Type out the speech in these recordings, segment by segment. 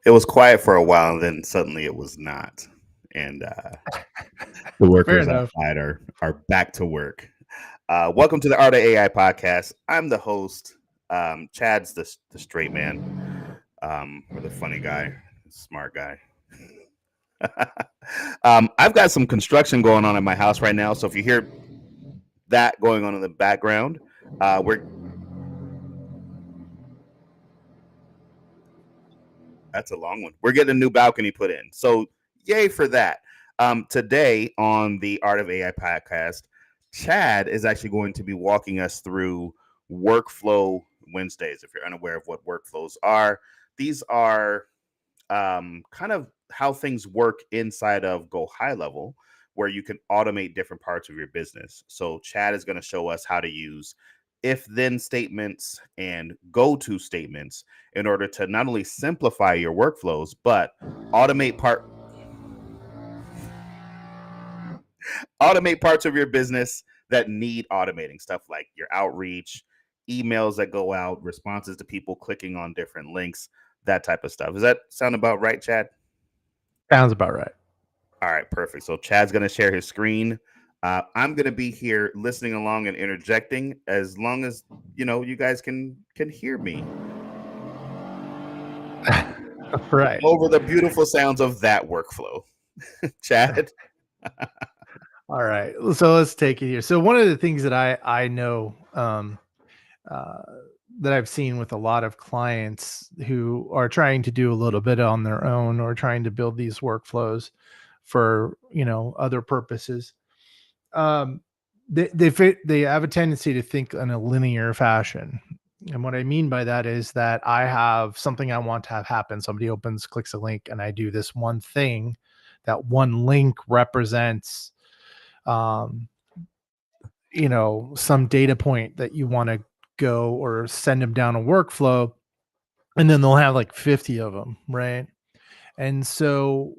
It was quiet for a while, and then suddenly it was not. And the Fair workers enough. outside are back to work. Welcome to the Art of AI podcast. I'm the host. Chad's the straight man, or the funny guy, smart guy. I've got some construction going on at my house right now, so if you hear that going on in the background, we're that's a long one. We're getting a new balcony put in, so yay for that. Today on the Art of AI podcast, Chad is actually going to be walking us through workflow Wednesdays. If you're unaware of what workflows are, these are kind of how things work inside of GoHighLevel, where you can automate different parts of your business. So Chad is going to show us how to use if then statements and go to statements in order to not only simplify your workflows, but automate parts of your business that need automating, stuff like your outreach, emails that go out, responses to people clicking on different links, that type of stuff. Does that sound about right, Chad? Sounds about right. All right, perfect. So Chad's going to share his screen. I'm going to be here listening along and interjecting as long as you guys can hear me Right. over the beautiful sounds of that workflow. Chad. All right. So let's take it here. So one of the things that I know uh, that I've seen with a lot of clients who are trying to do a little bit on their own or trying to build these workflows for other purposes, they have a tendency to think in a linear fashion. And what I mean by that is that I have something I want to have happen. Somebody clicks a link, and I do this one thing. That one link represents, some data point that you want to go or send them down a workflow. And then they'll have like 50 of them, right? And so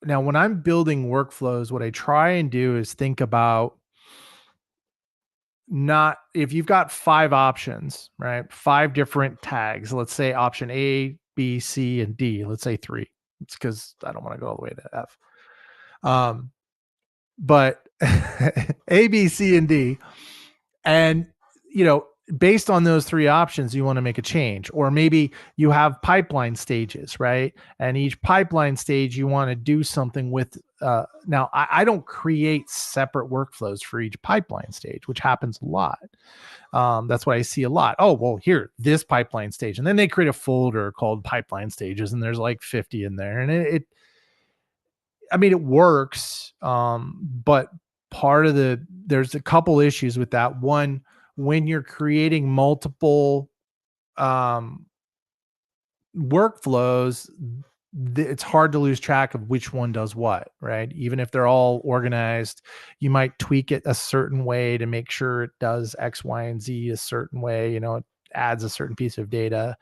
now when I'm building workflows, what I try and do is think about, not if you've got 5 options, right? 5 different tags. Let's say option A, B, C, and D. Let's say 3. It's because I don't want to go all the way to F. But A, B, C, and D. And, based on those 3 options, you want to make a change. Or maybe you have pipeline stages, right? And each pipeline stage, you want to do something with. Now, I don't create separate workflows for each pipeline stage, which happens a lot. That's what I see a lot. Oh, well, here, this pipeline stage. And then they create a folder called pipeline stages, and there's like 50 in there. And it works. But there's a couple issues with that. One, when you're creating multiple workflows, it's hard to lose track of which one does what, right? Even if they're all organized, you might tweak it a certain way to make sure it does X, Y, and Z a certain way, it adds a certain piece of data.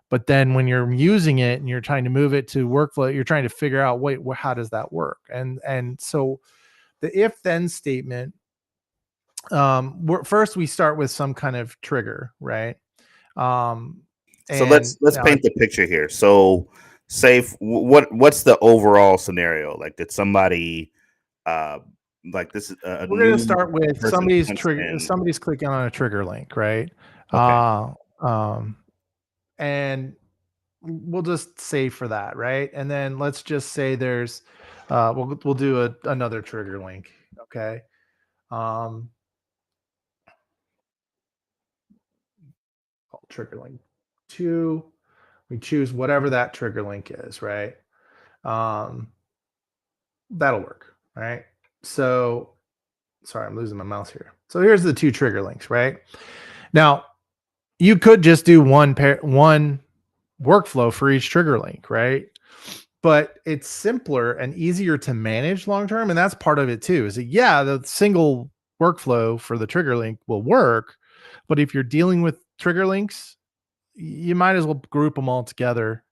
But then when you're using it and you're trying to move it to workflow, you're trying to figure out, wait, how does that work? And so the if then statement, first we start with some kind of trigger, right? So let's paint the picture here. So say what's the overall scenario? Like, did somebody like this is a we're going to start with somebody's clicking on a trigger link, right? Okay. And we'll just say for that, right? And then let's just say there's we'll do another trigger link, okay? Trigger link 2. We choose whatever that trigger link is, right? That'll work, right? So sorry, I'm losing my mouse here. So here's the 2 trigger links, right? Now, you could just do one workflow for each trigger link, right? But it's simpler and easier to manage long term. And that's part of it too, is that, yeah, the single workflow for the trigger link will work. But if you're dealing with trigger links, you might as well group them all together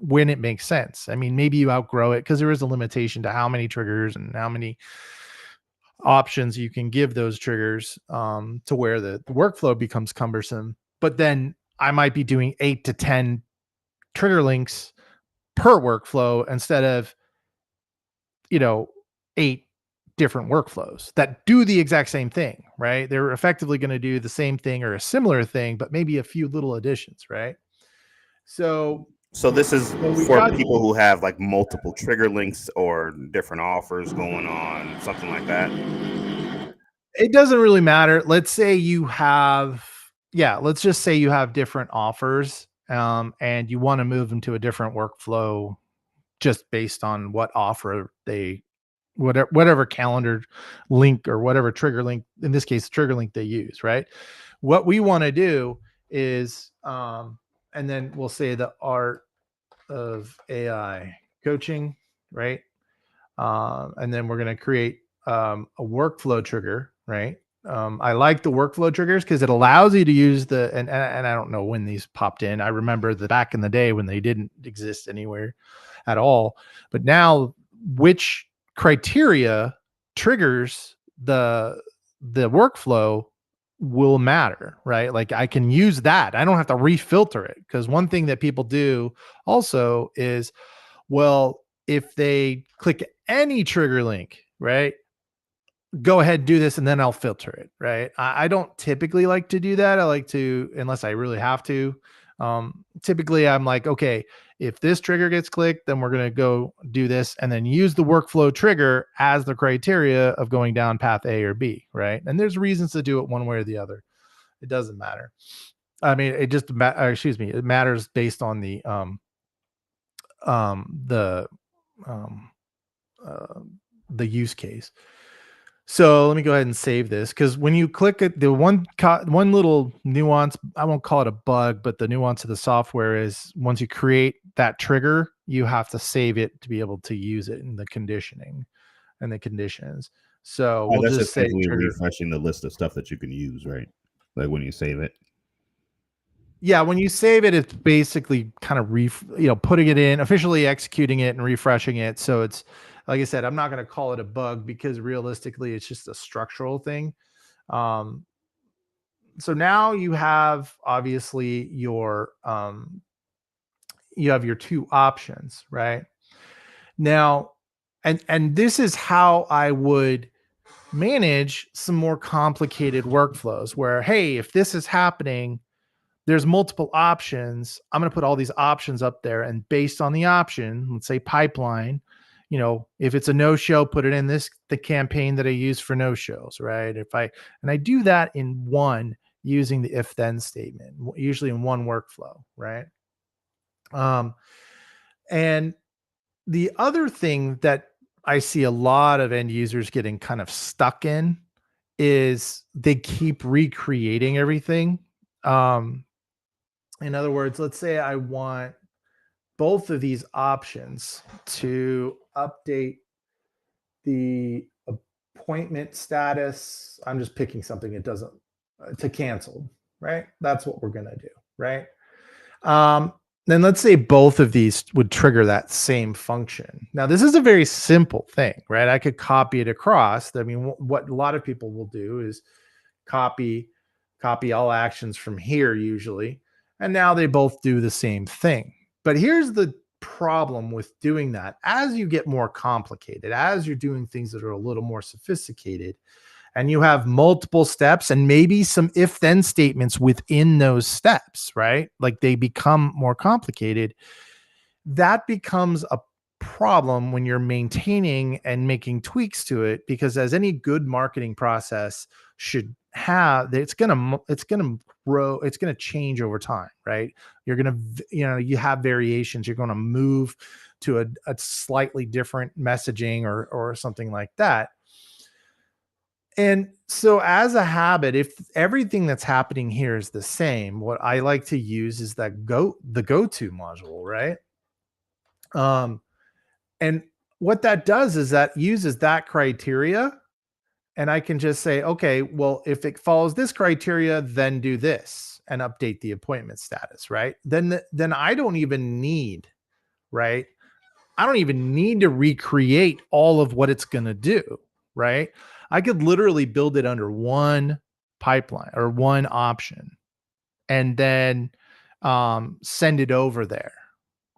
when it makes sense. I mean, maybe you outgrow it because there is a limitation to how many triggers and how many options you can give those triggers to where the workflow becomes cumbersome. But then I might be doing 8 to 10 trigger links per workflow instead of, 8 different workflows that do the exact same thing, right? They're effectively going to do the same thing or a similar thing, but maybe a few little additions, right? So So this is when we for got people who have like multiple trigger links or different offers going on, something like that. it doesn't really matter. Let's say you have, yeah, let's just say you have different offers, and you want to move them to a different workflow just based on what offer they, whatever calendar link or whatever trigger link, in this case, trigger link they use, right? What we want to do is, and then we'll say the art of AI coaching, right? And then we're going to create a workflow trigger, right? I like the workflow triggers because it allows you to use the, and I don't know when these popped in. I remember the back in the day when they didn't exist anywhere at all, but now which criteria triggers the workflow will matter, right? Like I can use that. I don't have to refilter it, because one thing that people do also is, well, if they click any trigger link, right, go ahead, do this, and then I'll filter it, right? I don't typically like to do that. I like to, unless I really have to. Typically, I'm like, okay, if this trigger gets clicked, then we're going to go do this and then use the workflow trigger as the criteria of going down path A or B, right? And there's reasons to do it one way or the other. It doesn't matter. I mean, it just, excuse me, it matters based on the, um, uh, the use case. So let me go ahead and save this, because when you click it, the one little nuance, I won't call it a bug, but the nuance of the software is once you create that trigger, you have to save it to be able to use it in the conditioning and the conditions. So Oh, we'll that's just just say simply trigger. refreshing the list of stuff that you can use, right? Like when you save it. Yeah, when you save it, it's basically kind of putting it in, officially executing it and refreshing it. So it's, like I said, I'm not going to call it a bug because realistically, it's just a structural thing. Um, so now you have obviously you have your two options, right? Now, and this is how I would manage some more complicated workflows where, hey, if this is happening, there's multiple options. I'm going to put all these options up there, and based on the option, let's say pipeline, if it's a no show, put it in the campaign that I use for no shows, right? And I do that in one, using the if then statement, usually in one workflow, right? Um, and the other thing that I see a lot of end users getting kind of stuck in is they keep recreating everything. Um, in other words, let's say I want both of these options to update the appointment status. I'm just picking something it doesn't, to cancel, right? That's what we're going to do, right? Um, then let's say both of these would trigger that same function. Now, this is a very simple thing, right? I could copy it across. I mean, what a lot of people will do is copy all actions from here usually, and now they both do the same thing. But here's the problem with doing that. As you get more complicated, as you're doing things that are a little more sophisticated, and you have multiple steps and maybe some if then statements within those steps, right? Like they become more complicated. That becomes a problem when you're maintaining and making tweaks to it, because as any good marketing process should have, it's going to grow, it's going to change over time, right? You're going to, you have variations, you're going to move to a slightly different messaging or something like that. And so as a habit, if everything that's happening here is the same, what I like to use is the go-to module, right? Um, and what that does is that uses that criteria, and I can just say, okay, well, if it follows this criteria, then do this and update the appointment status, right? Then I don't even need, right? I don't even need to recreate all of what it's going to do, right? I could literally build it under one pipeline or one option, and then send it over there,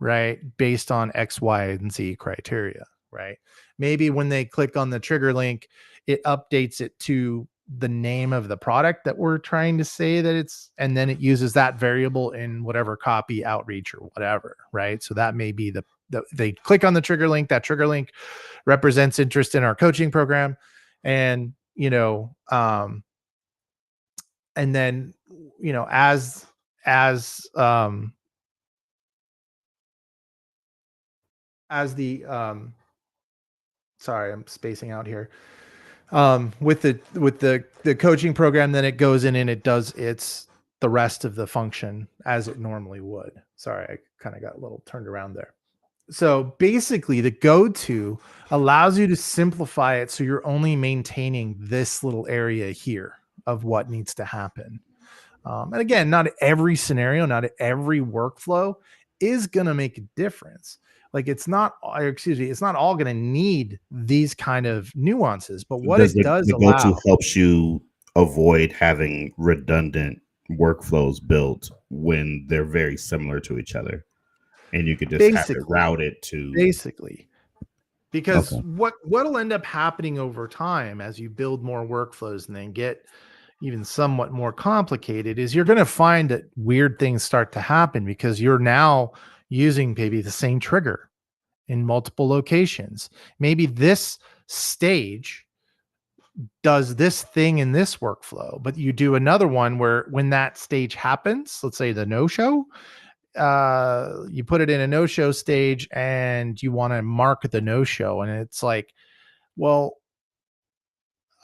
right? Based on X, Y, and Z criteria, right? Maybe when they click on the trigger link, it updates it to the name of the product that we're trying to say that it's, and then it uses that variable in whatever copy, outreach, or whatever, right? So that may be they click on the trigger link. That trigger link represents interest in our coaching program, and and then as as the sorry, I'm spacing out here. With the coaching program, then it goes in and it does the rest of the function as it normally would. Sorry, I kind of got a little turned around there. So basically, the go-to allows you to simplify it so you're only maintaining this little area here of what needs to happen. And again, not every scenario, not every workflow is going to make a difference. Like it's not all going to need these kind of nuances, but what Does it does the go-to allow, helps you avoid having redundant workflows built when they're very similar to each other, and you could just have it basically, routed to basically, because okay. what'll end up happening over time as you build more workflows and then get even somewhat more complicated is you're going to find that weird things start to happen because you're now using maybe the same trigger in multiple locations. Maybe this stage does this thing in this workflow, but you do another one where when that stage happens, let's say the no-show, you put it in a no-show stage and you want to mark the no-show. And it's like, well,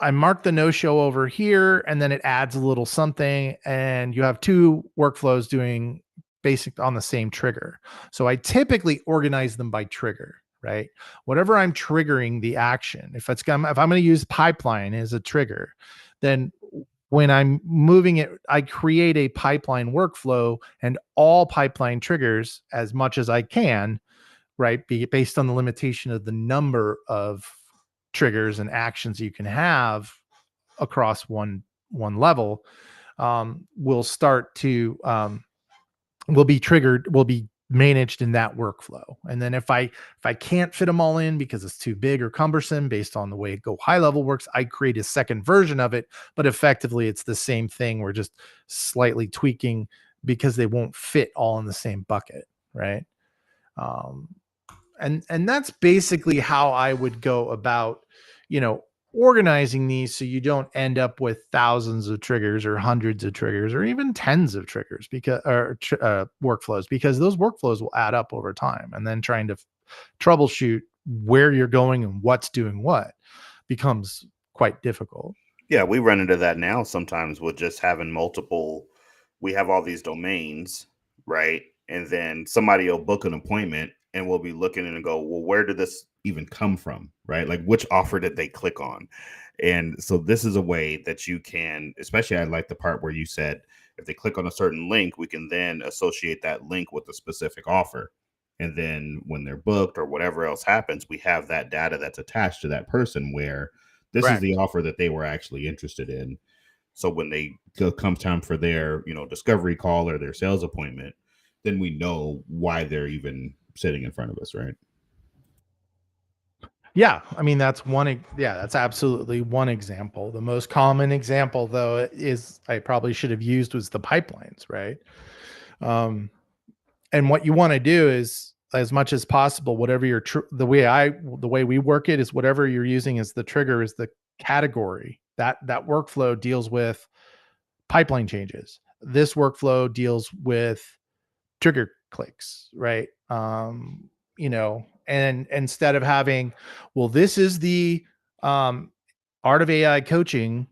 I mark the no-show over here, and then it adds a little something, and you have two workflows doing basic on the same trigger. So I typically organize them by trigger, right? Whatever I'm triggering the action, if I'm going to use pipeline as a trigger, then when I'm moving it, I create a pipeline workflow and all pipeline triggers as much as I can, right? Based on the limitation of the number of triggers and actions you can have across one level, will start to will be triggered, will be managed in that workflow. And then if I can't fit them all in because it's too big or cumbersome based on the way GoHighLevel works, I create a second version of it, but effectively it's the same thing. We're just slightly tweaking because they won't fit all in the same bucket, right? Um, and that's basically how I would go about, organizing these so you don't end up with thousands of triggers or hundreds of triggers or even tens of triggers because workflows, because those workflows will add up over time, and then trying to troubleshoot where you're going and what's doing what becomes quite difficult. Yeah, we run into that now sometimes with just having multiple. We have all these domains, right? And then somebody will book an appointment and we'll be looking and go, well, where did this even come from? Right? Like which offer did they click on? And so this is a way that you can, especially I like the part where you said if they click on a certain link, we can then associate that link with a specific offer. And then when they're booked or whatever else happens, we have that data that's attached to that person where this is the Correct. offer that they were actually interested in. So when they come time for their, discovery call or their sales appointment, then we know why they're even sitting in front of us, right? Yeah, I mean that's absolutely one example. The most common example though is I probably should have used was the pipelines, right? Um, and what you want to do is as much as possible, whatever the way we work it is whatever you're using as the trigger is the category that workflow deals with pipeline changes. This workflow deals with trigger clicks, right? And instead of having, well, this is the art of AI coaching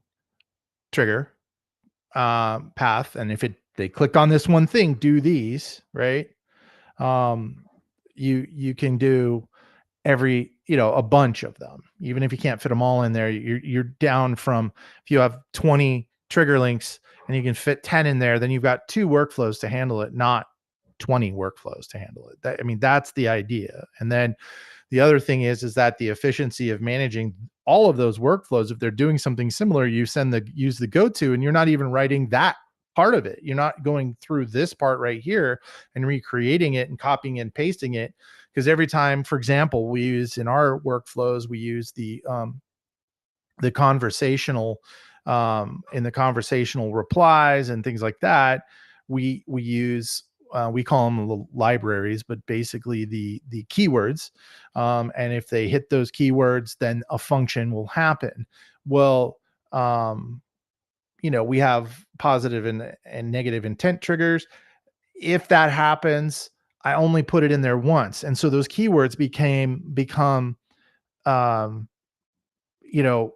trigger path, and if they click on this one thing, do these, right? Um, you can do a bunch of them, even if you can't fit them all in there. You're down from, if you have 20 trigger links and you can fit 10 in there, then you've got 2 workflows to handle it, not 20 workflows to handle it. That's the idea. And then the other thing is that the efficiency of managing all of those workflows, if they're doing something similar, you use the go-to and you're not even writing that part of it. You're not going through this part right here and recreating it and copying and pasting it. Because every time, for example, we use in our workflows, we use the conversational in the conversational replies and things like that. We use we call them libraries, but basically the keywords. And if they hit those keywords, then a function will happen. Well, um, we have positive and negative intent triggers. If that happens, I only put it in there once, and so those keywords become um, you know,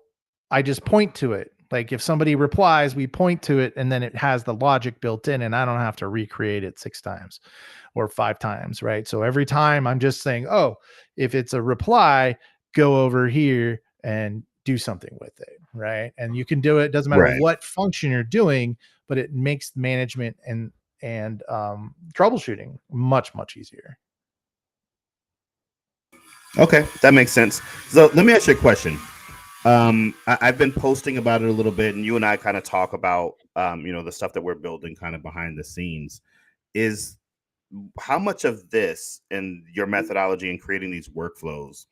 I just point to it. Like if somebody replies, we point to it and then it has the logic built in and I don't have to recreate it 6 times or 5 times. Right. So every time I'm just saying, oh, if it's a reply, go over here and do something with it. Right. And you can do it. Doesn't matter Right. what function you're doing, but it makes management and troubleshooting much, much easier. Okay, that makes sense. So let me ask you a question. I've been posting about it a little bit, and you and I kind of talk about, the stuff that we're building kind of behind the scenes. Is how much of this and your methodology in creating these workflows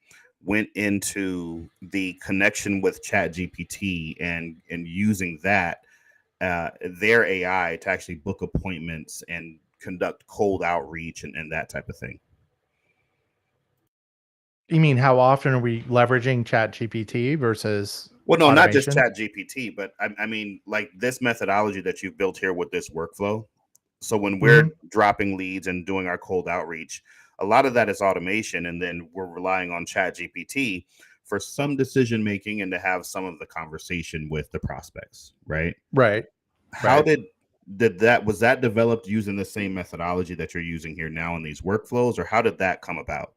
went into the connection with Chat GPT and using that their AI to actually book appointments and conduct cold outreach and that type of thing. You mean how often are we leveraging Chat GPT versus Well, no, not just automation? Chat GPT, but I mean, like this methodology that you've built here with this workflow. So when we're Mhm. dropping leads and doing our cold outreach, a lot of that is automation, and then we're relying on Chat GPT for some decision making and to have some of the conversation with the prospects, right? Right, How right. did that was that developed using the same methodology that you're using here now in these workflows, or how did that come about?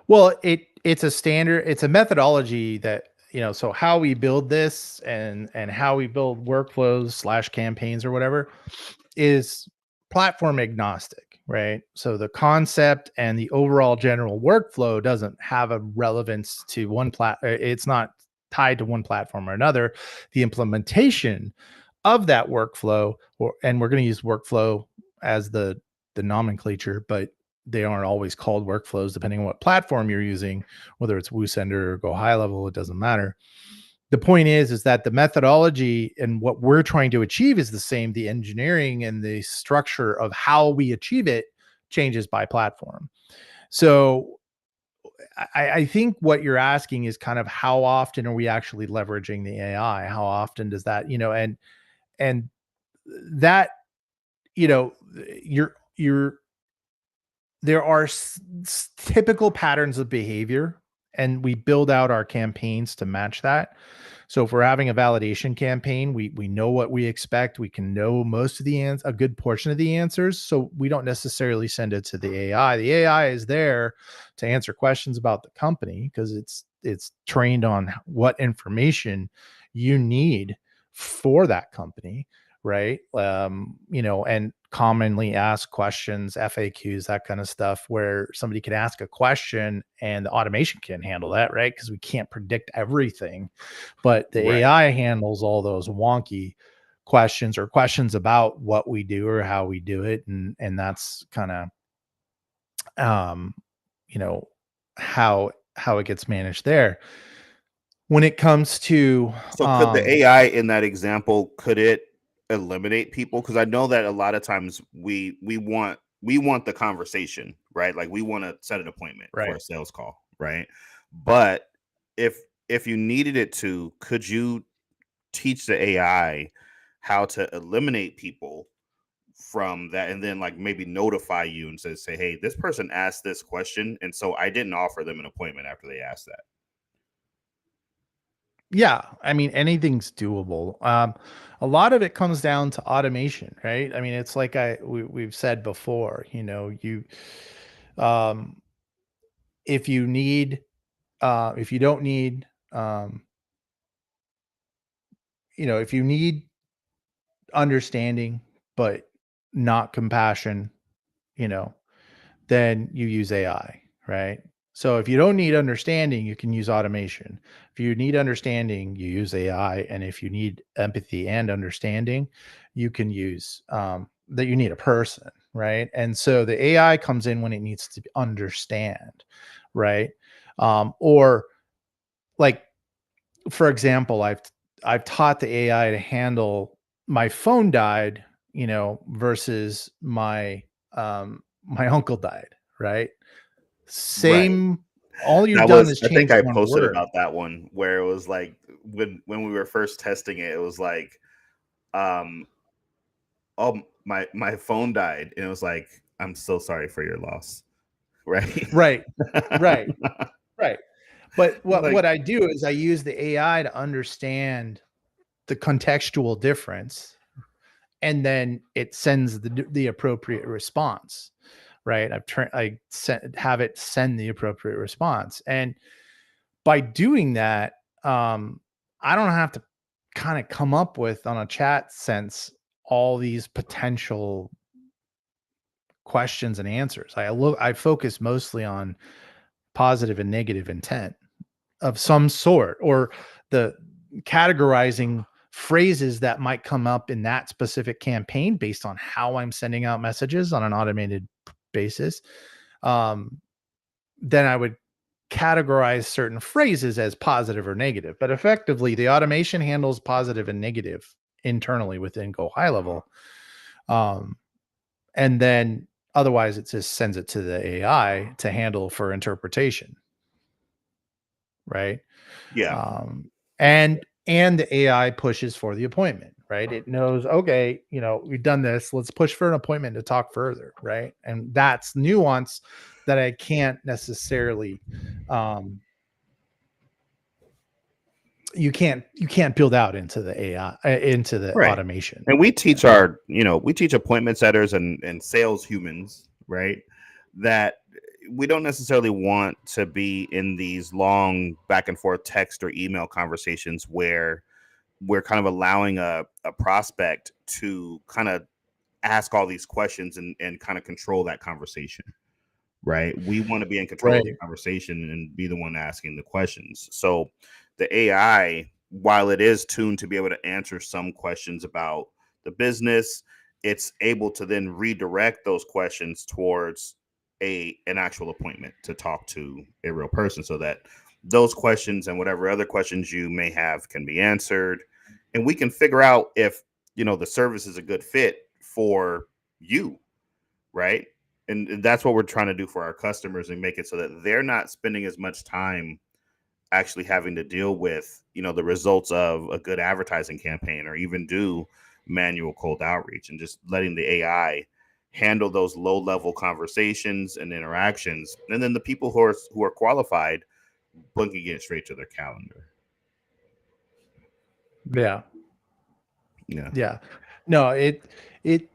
Well, it's a methodology that, so how we build this and how we build workflows slash campaigns or whatever is platform agnostic, right? So the concept and the overall general workflow doesn't have a relevance to it's not tied to one platform or another. The implementation of that workflow, and we're going to use workflow as the nomenclature, but they aren't always called workflows depending on what platform you're using, whether it's WooSender or GoHighLevel, it doesn't matter. The point is that the methodology and what we're trying to achieve is the same. The engineering and the structure of how we achieve it changes by platform. So I think what you're asking is kind of how often are we actually leveraging the AI? How often does that, and that, you know, you're there are typical patterns of behavior, and we build out our campaigns to match that. So if we're having a validation campaign, we know what we expect. We can know most of a good portion of the answers. So we don't necessarily send it to the AI. The AI is there to answer questions about the company because it's trained on what information you need for that company, right? And commonly asked questions, FAQs, that kind of stuff, where somebody can ask a question and the automation can't handle that, right? Because we can't predict everything, but the Right. AI handles all those wonky questions or questions about what we do or how we do it, and that's kind of um, you know how it gets managed there. When it comes to So could the AI in that example, could it eliminate people? Because I know that a lot of times we want the conversation, right? Like we want to set an appointment for right. a sales call, right? But if if you needed it to, could you teach the AI how to eliminate people from that and then like maybe notify you and say, hey, this person asked this question, and so I didn't offer them an appointment after they asked that. Yeah, I mean anything's doable. A lot of it comes down to automation, right? I mean, it's like we've said before. Um, if you need, if you don't need, if you need understanding but not compassion, you know, then you use AI, right? So if you don't need understanding, you can use automation. If you need understanding, you use AI. And if you need empathy and understanding, you can use that you need a person, right? And so the AI comes in when it needs to understand, right? Or like, for example, I've taught the AI to handle my phone died, versus my uncle died, right? Right. Same, all you've That done was is I think change I one posted word. about that one where it was like when we were first testing it, it was like, um, oh my phone died, and it was like, I'm so sorry for your loss, right? Right, right, right. But Like, what I do is I use the AI to understand the contextual difference, and then it sends the appropriate response, right? Have it send the appropriate response, and by doing that, I don't have to kind of come up with, on a chat sense, all these potential questions and answers. I focus mostly on positive and negative intent of some sort, or the categorizing phrases that might come up in that specific campaign based on how I'm sending out messages on an automated basis. Um, then I would categorize certain phrases as positive or negative. But effectively, the automation handles positive and negative internally within GoHighLevel. Um, and then otherwise, it just sends it to the AI to handle for interpretation, right? yeah, And the AI pushes for the appointment, right? It knows, okay, we've done this. Let's push for an appointment to talk further, right? And that's nuance that I can't necessarily, um, you can't build out into the AI, into the right. automation. And we teach Yeah. we teach appointment setters and sales humans, right? That we don't necessarily want to be in these long back and forth text or email conversations where we're kind of allowing a prospect to kind of ask all these questions and kind of control that conversation, right? We want to be in control of Right. the conversation and be the one asking the questions. So the AI, while it is tuned to be able to answer some questions about the business, it's able to then redirect those questions towards an actual appointment to talk to a real person, so that those questions and whatever other questions you may have can be answered, and we can figure out if the service is a good fit for you, right? And that's what we're trying to do for our customers, and make it so that they're not spending as much time actually having to deal with the results of a good advertising campaign, or even do manual cold outreach, and just letting the AI handle those low level conversations and interactions, and then the people who are qualified booking it straight to their calendar. Yeah. Yeah. Yeah. No,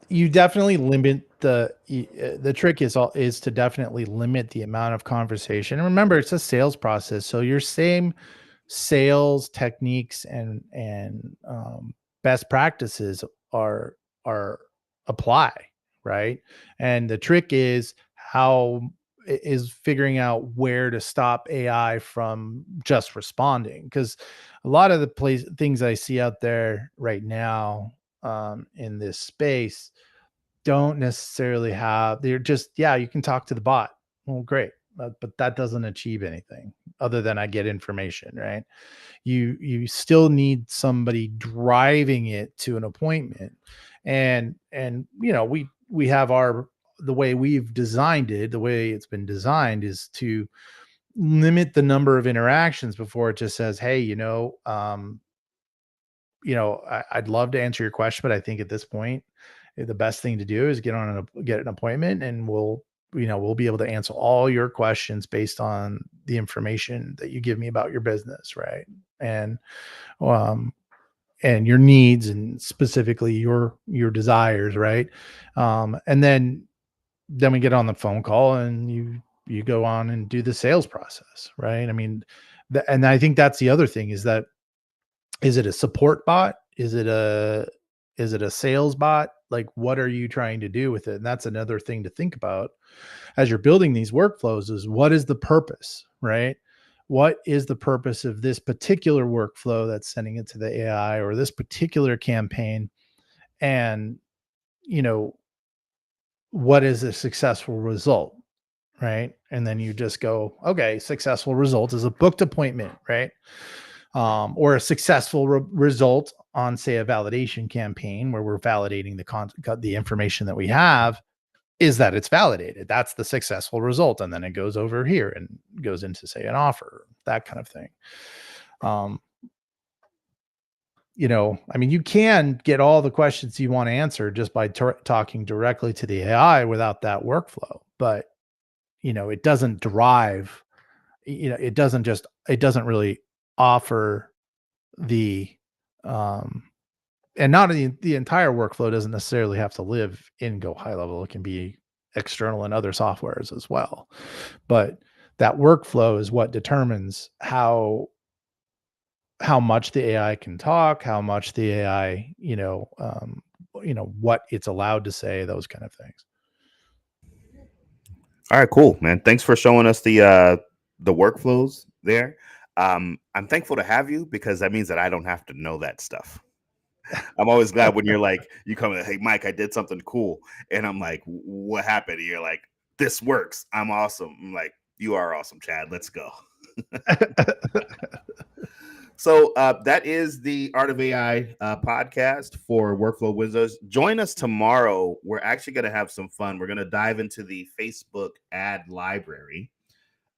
you definitely limit the trick is to definitely limit the amount of conversation. And remember, it's a sales process. So your same sales techniques and best practices are are apply, right? And the trick is figuring out where to stop AI from just responding, because a lot of the things I see out there right now, in this space, don't necessarily have. They're just, yeah, you can talk to the bot. Well, great, but that doesn't achieve anything other than I get information, right? You still need somebody driving it to an appointment, and we have the way we've designed it. The way it's been designed is to limit the number of interactions before it just says, hey, I'd love to answer your question, but I think at this point, the best thing to do is get an appointment, and we'll be able to answer all your questions based on the information that you give me about your business, right? And um, and your needs, and specifically your desires, right? And then we get on the phone call, and you go on and do the sales process, right? I mean, and I think that's the other thing, is that, is it a support bot? Is it Is it a sales bot? Like, what are you trying to do with it? And that's another thing to think about as you're building these workflows is what is the purpose, right? What is the purpose of this particular workflow that's sending it to the AI or this particular campaign? And, you know, what is a successful result? Right. And then you just go, okay, successful result is a booked appointment, right? Or a successful result on, say, a validation campaign where we're validating the information that we have is that it's validated. That's the successful result. And then it goes over here and goes into, say, an offer, that kind of thing. I mean, you can get all the questions you want to answer just by talking directly to the AI without that workflow. But, it doesn't drive, it doesn't really offer the, and not the entire workflow doesn't necessarily have to live in GoHighLevel. It can be external in other softwares as well. But that workflow is what determines how much the AI can talk, how much the AI, what it's allowed to say, those kind of things. All right, cool, man. Thanks for showing us the workflows there. I'm thankful to have you because that means that I don't have to know that stuff. I'm always glad when you're like, you come in, hey, Mike, I did something cool. And I'm like, what happened? And you're like, this works. I'm awesome. I'm like, you are awesome, Chad. Let's go. So that is the Art of AI podcast for Workflow Wizards. Join us tomorrow. We're actually going to have some fun. We're going to dive into the Facebook ad library.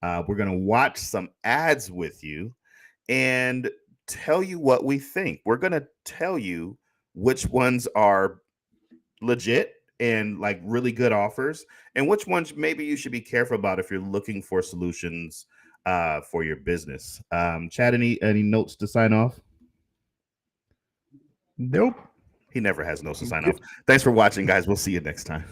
We're going to watch some ads with you and tell you what we think. We're going to tell you which ones are legit and like really good offers and which ones maybe you should be careful about if you're looking for solutions for your business. Chad, any notes to sign off? Nope. He never has notes to sign off. Thanks for watching, guys. We'll see you next time.